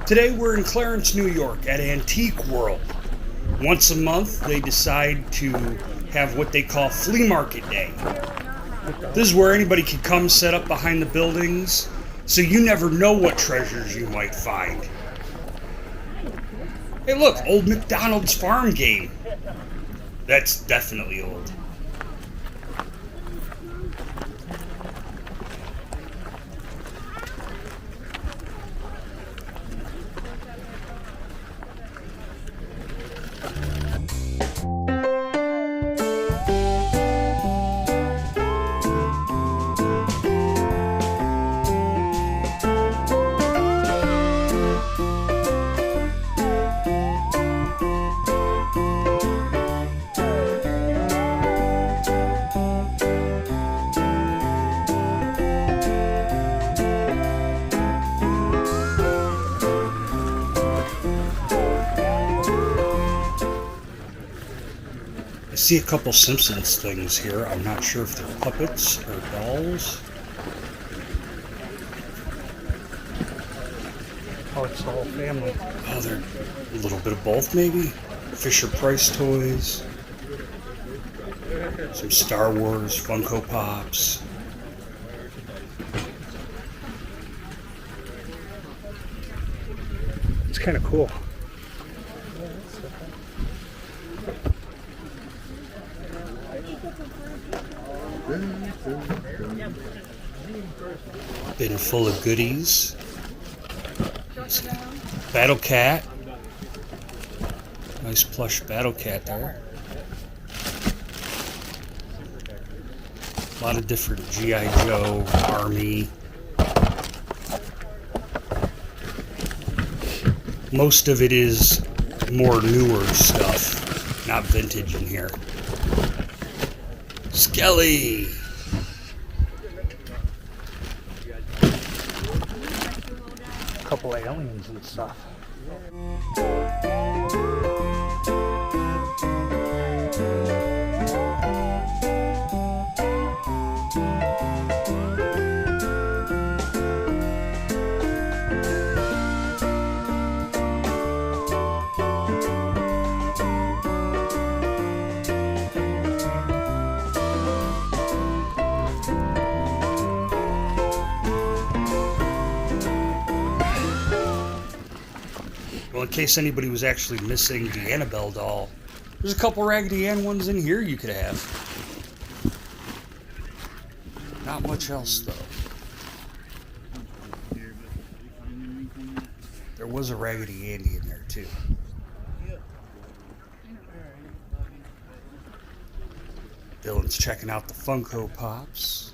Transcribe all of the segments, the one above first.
Today we're in Clarence, New York at Antique World. Once a month they decide to have what they call Flea Market Day. This is where anybody can come set up behind the buildings, so you never know what treasures you might find. Hey look, old McDonald's farm game. That's definitely old. I see a couple Simpsons things here. I'm not sure if they're puppets or dolls. Oh, it's the whole family. Oh, they're a little bit of both, maybe? Fisher-Price toys. Some Star Wars Funko Pops. It's kind of cool. Bin full of goodies. Battle Cat. Nice plush Battle Cat there. A lot of different G.I. Joe, Army. Most of it is more newer stuff, not vintage in here. Skelly! A couple aliens and stuff. Well, in case anybody was actually missing the Annabelle doll, there's a couple Raggedy Ann ones in here you could have. Not much else, though. There was a Raggedy Andy in there, too. Dylan's checking out the Funko Pops.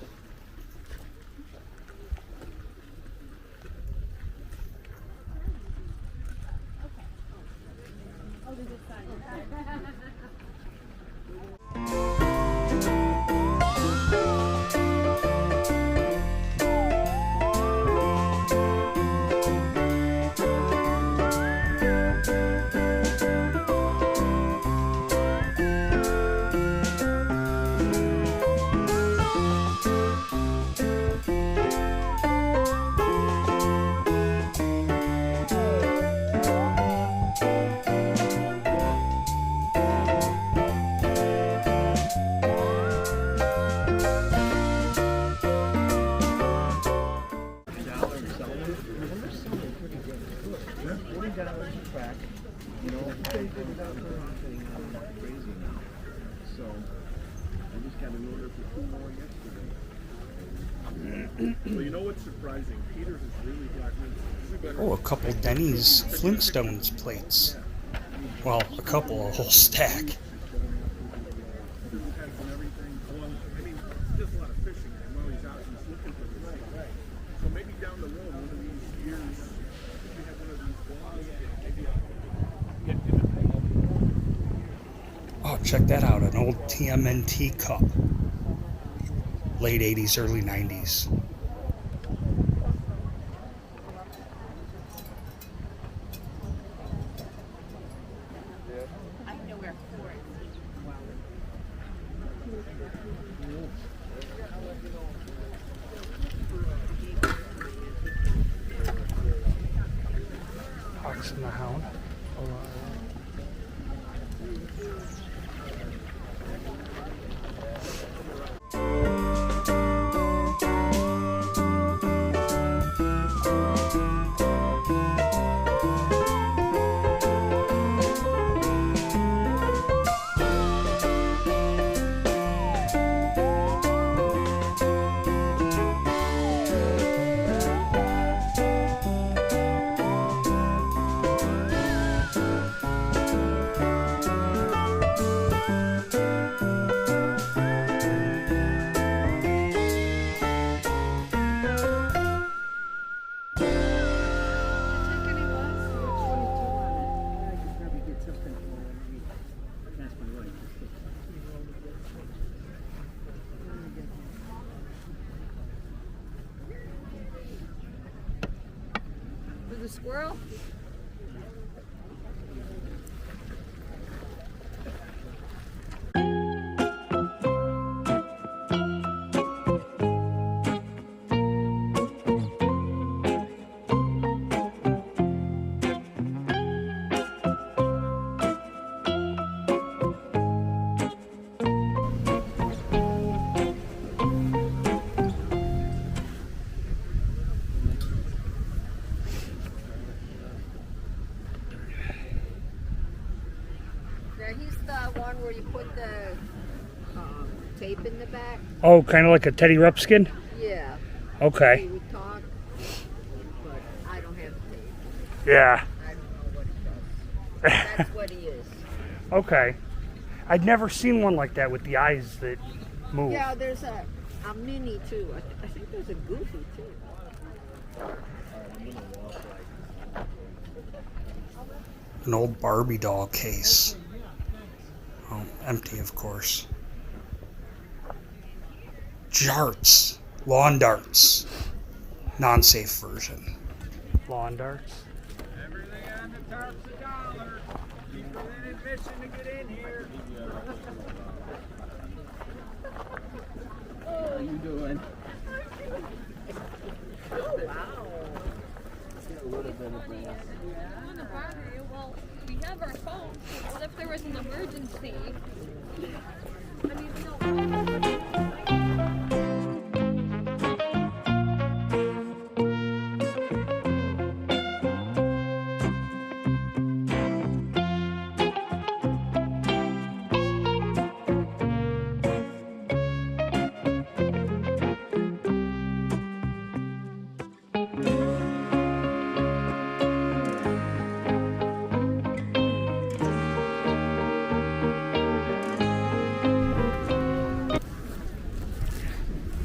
Well, you know what's surprising? Peter has really gotten. Oh, a couple Denny's Flintstones plates. Well, a couple, a whole stack. So maybe down the road, one of these years, if you had one of these blocks, maybe Oh, check that out, an old TMNT cup. Late 80s, early 90s. I know where for it. Fox and the Hound. The squirrel? Yeah, he's the one where you put the tape in the back. Oh, kind of like a Teddy Ruxpin? Yeah. Okay. He would talk, but I don't have tape. Yeah. I don't know what he does. That's what he is. Okay. I'd never seen one like that with the eyes that move. Yeah, there's a mini too. I think there's a Goofy too. An old Barbie doll case. Oh, empty, of course. Jarts. Lawn darts. Non-safe version. Lawn darts. Everything on the top's $1. Cheaper than admission to get in here. How you doing? Oh, wow. A little bit of brass. I want to bother you. Well, we have our phones. What if there was an emergency? I mean,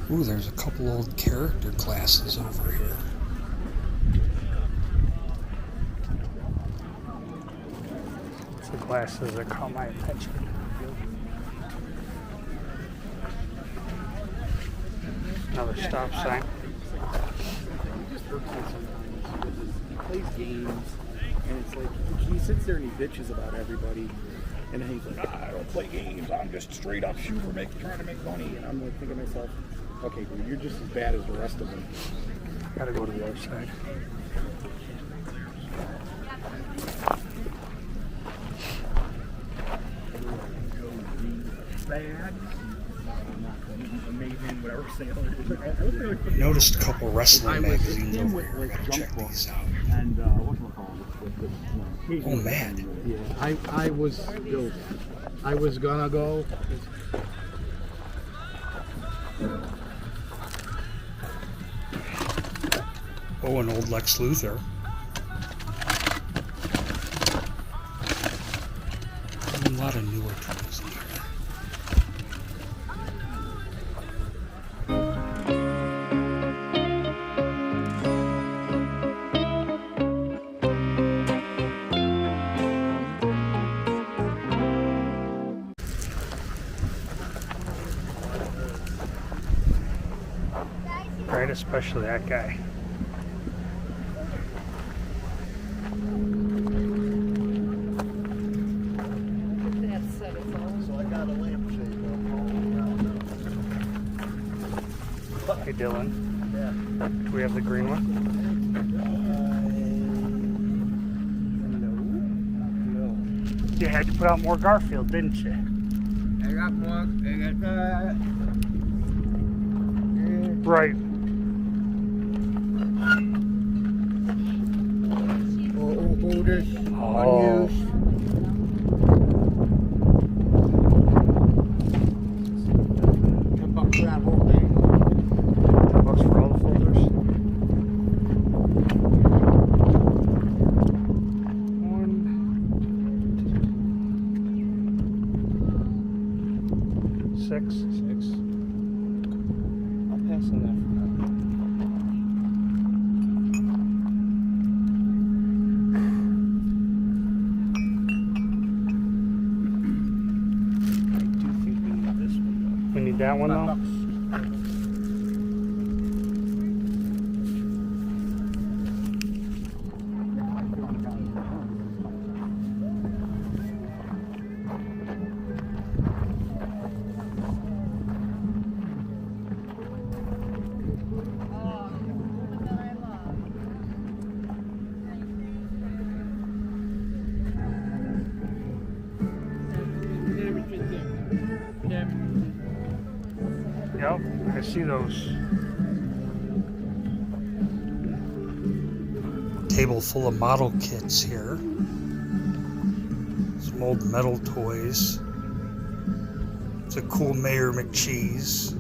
Ooh, there's a couple old character classes over here. It's the glasses that caught my attention. Another stop sign. He just irks me sometimes because he plays games and it's like he sits there and he bitches about everybody. And then he's like, I don't play games. I'm just a straight up shooter trying to make money. And I'm like thinking to myself, okay, dude, you're just as bad as the rest of them. Gotta go to the other side. Bad. Amazing, whatever sale. Noticed a couple wrestling magazines over here. I gotta check these out. And Oh, Mad. Yeah, I was gonna go. Oh, an old Lex Luthor. A lot of newer toys in here. Right, especially that guy. That's So I got a lampshade. Hey, Dylan. Yeah. Do we have the green one? You had to put out more Garfield, didn't you? I got more. I got that. Right. Old boulders. Oh. Unused. $10 for that whole thing. $10 for all the folders. One, two, six. I'll pass on that for now. I do think we need this one though. We need that one though. Yep, I see those. Table full of model kits here. Some old metal toys. It's a cool Mayor McCheese.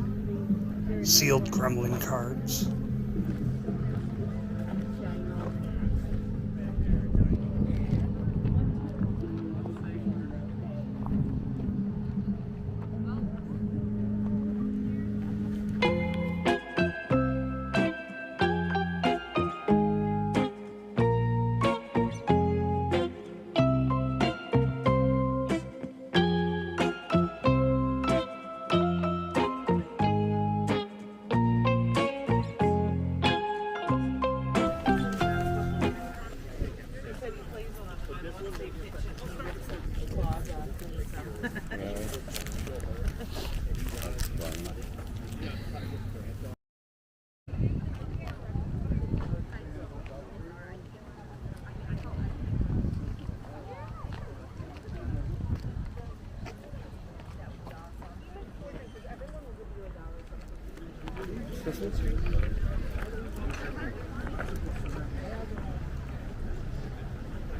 Sealed Kremlin cards.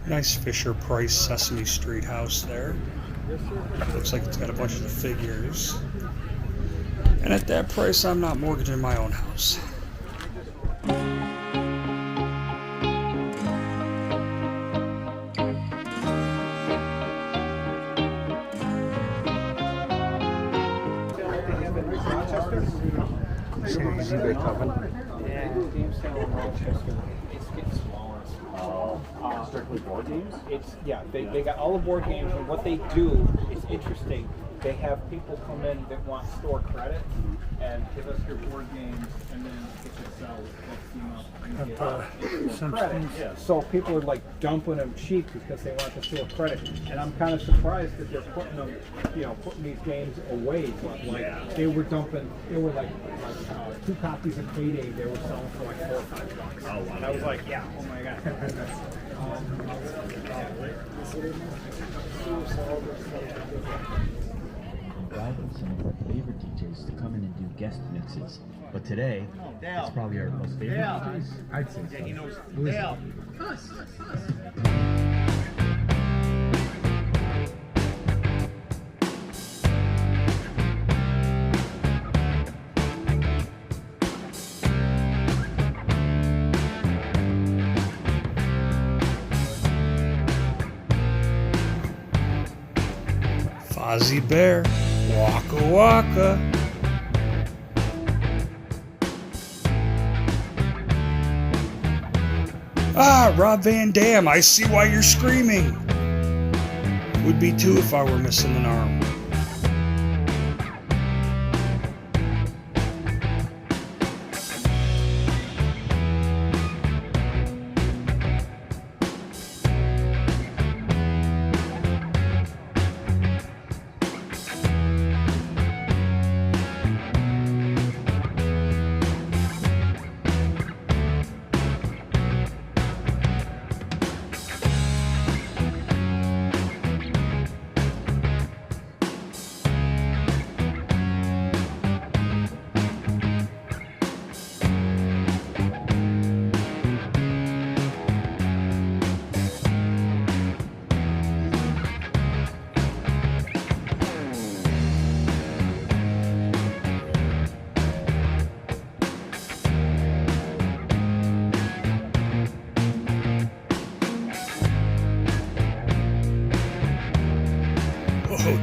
Nice Fisher Price Sesame Street house there. Looks like it's got a bunch of the figures. And at that price, I'm not mortgaging my own house. See the easy bake oven. Yeah, game sale in Rochester. It's getting smaller. Strictly board games? They got all the board games, and what they do is interesting. They have people come in that want store credit and give us your board games, and then get to sell what's the amount you get. So people are like dumping them cheap because they want the store credit, and I'm kind of surprised that they're putting them, putting these games away. Like they were dumping, they were like 2 copies of Payday they were selling for like $4 or $5. Oh wow! And I was like, oh my god. Invited some of our favorite DJs to come in and do guest mixes. But today, it's probably our most favorite DJs. I'd say so. He knows. Who is it? Us. Fozzie Bear, Waka Waka. Ah, Rob Van Dam, I see why you're screaming. Would be too if I were missing an arm.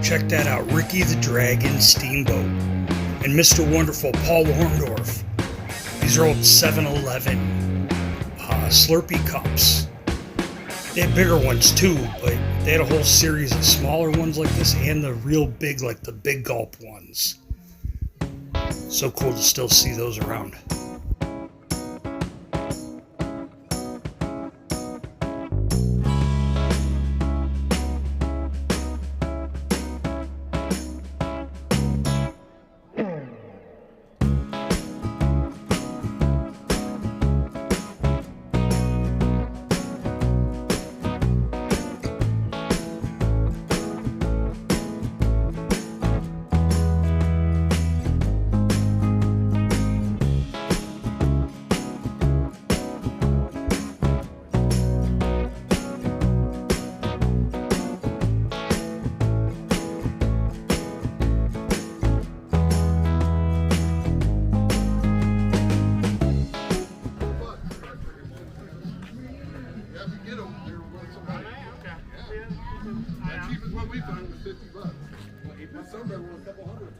Check that out, Ricky the Dragon Steamboat and Mr. Wonderful Paul Warndorf. These are old 7-Eleven Slurpee cups. They had bigger ones too, but they had a whole series of smaller ones like this and the real big, like the Big Gulp ones. So cool to still see those around. Cheapest one we found was $50. But some of them were a couple hundred.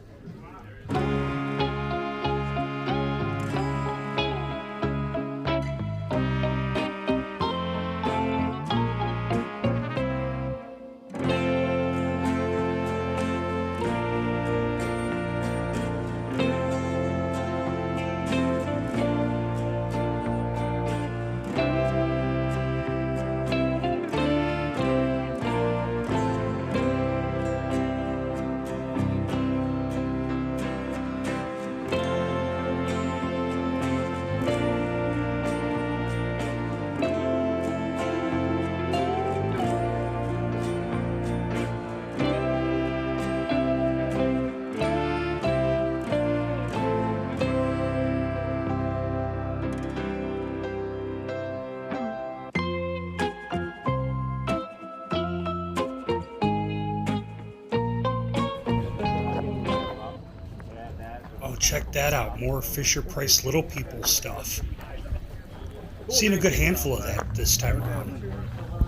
Oh, check that out. More Fisher Price Little People stuff. Seen a good handful of that this time around.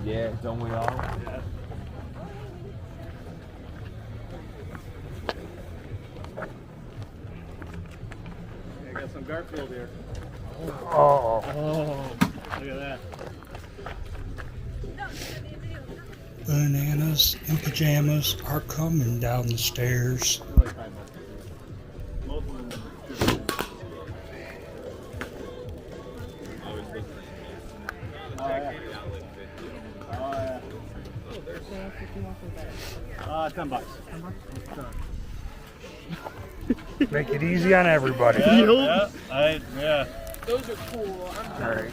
Yeah, don't we all? I got some Garfield here. Oh, Look at that. Bananas in pajamas are coming down the stairs. Really fine. Most of them. Oh, yeah. Oh, yeah. $10. make it easy on everybody. Yeah. Those are cool. All right.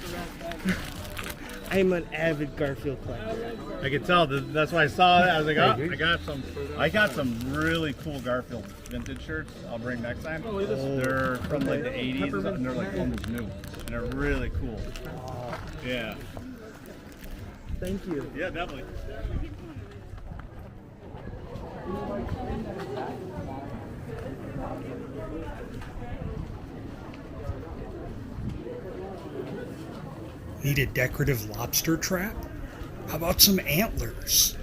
I'm an avid Garfield collector. I could tell. That's why I saw it. I was like, oh, I got some really cool Garfield vintage shirts. I'll bring next time. They're from like the 80s and they're like almost new. And they're really cool. Yeah. Thank you. Yeah, definitely. Need a decorative lobster trap? How about some antlers?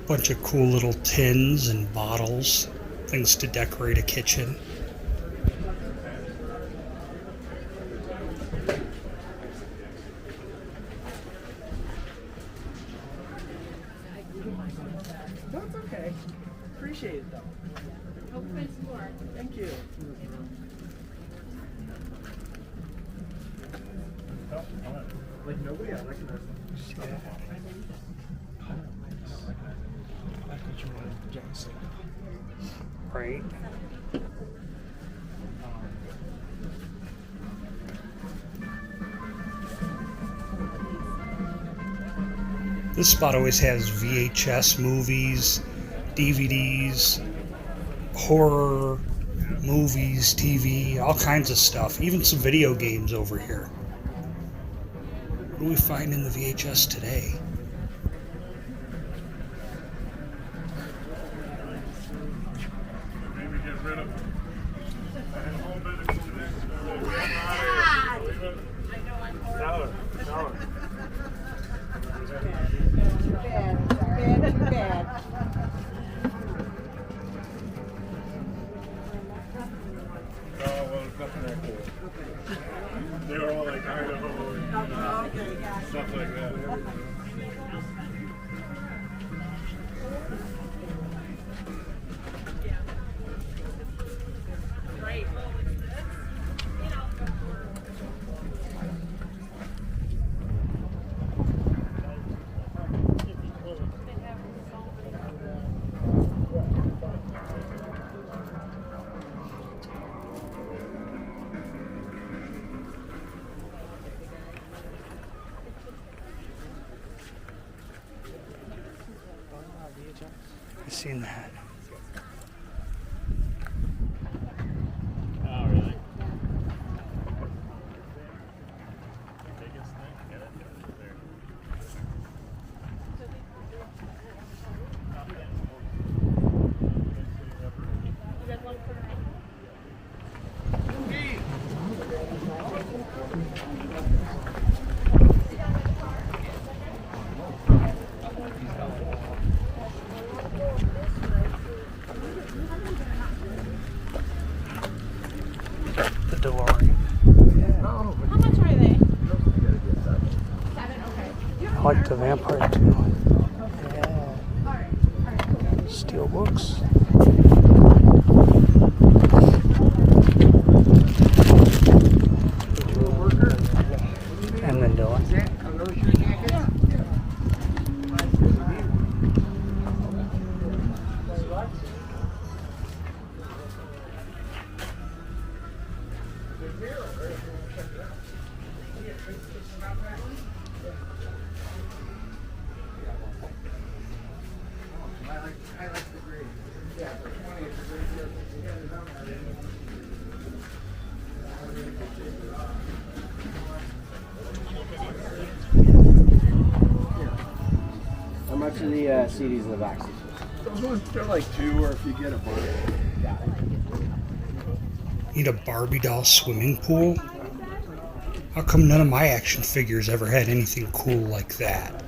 Bunch of cool little tins and bottles, things to decorate a kitchen. That's okay. Appreciate it though. Thank you. Like nobody I recognize them. Right. This spot always has VHS movies, DVDs, horror movies, TV, all kinds of stuff, even some video games over here. What do we find in the VHS today? Maybe get rid of them. They were all like Idaho and stuff like that. I've seen that. Oh, really? The DeLorean. How much are they? 7, okay. I like the vampire too. Steel books. And then Dylan. How much are the CDs in the box? Those ones, they're like 2, or if you get a bunch. Need a Barbie doll swimming pool? How come none of my action figures ever had anything cool like that?